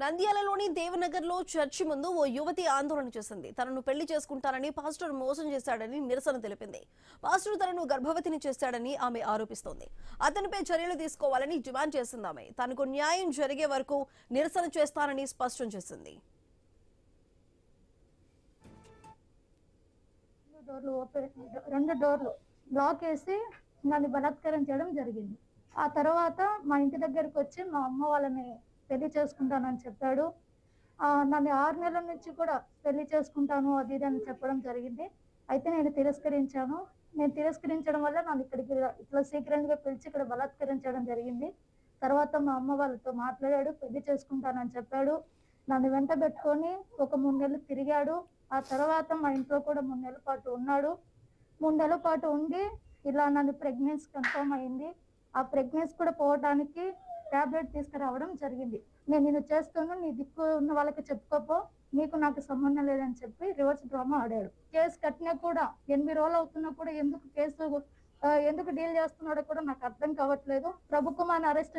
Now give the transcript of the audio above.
నంద్యాలలోని దేవనగర్లో church ముందు ఓ యువతి ఆందోళన చేసింది. తనను పెళ్లి చేసుకుంటానని పాస్టర్ మోసం చేశాడని నిరసన తెలిపింది. పాస్టర్ తనను గర్భవతిని చేశాడని ఆమె ఆరోపిస్తోంది. అతనిపై చర్యలు తీసుకోవాలని డిమాండ్ చేసింది. ఆమె తనకు న్యాయం జరిగే వరకు నిరసన చేస్తానని స్పష్టం చేసింది. రెండు డోర్లు బ్లాక్ వేసి నన్ను బలాత్కారం చేయడం జరిగింది. ఆ తర్వాత మా ఇంటి దగ్గరకు వచ్చి మా అమ్మ వాళ్ళని పెళ్లి చేసుకుంటానని చెప్పాడు. నన్ను 6 నెలల నుంచి కూడా పెళ్లి చేసుకుంటాను అది ఇది అని చెప్పడం జరిగింది. అయితే నేను తిరస్కరించాను. నేను తిరస్కరించడం వల్ల నన్ను ఇక్కడికి ఇట్లా సీక్రెట్గా పిలిచి ఇక్కడ బలాత్కరించడం జరిగింది. తర్వాత మా అమ్మ వాళ్ళతో మాట్లాడాడు, పెళ్లి చేసుకుంటానని చెప్పాడు. నన్ను వెంట పెట్టుకొని ఒక 3 నెలలు తిరిగాడు. ఆ తర్వాత మా ఇంట్లో కూడా 3 నెలల పాటు ఉన్నాడు. 3 నెలల పాటు ఉండి ఇలా నన్ను ప్రెగ్నెన్సీ కన్ఫర్మ్ అయింది. ఆ ప్రెగ్నెన్సీ కూడా పోవడానికి టాబ్లెట్ తీసుకురావడం జరిగింది. నేను నిన్ను చేస్తాను, నీ దిక్కు ఉన్న వాళ్ళకి చెప్పుకోపో, నీకు నాకు సంబంధం లేదని చెప్పి రివర్స్ డ్రామా ఆడాడు. కేసు కట్టినా కూడా 8 రోజులు అవుతున్నా కూడా ఎందుకు డీల్ చేస్తున్నాడో కూడా నాకు అర్థం కావట్లేదు. ప్రభుత్వం అరెస్ట్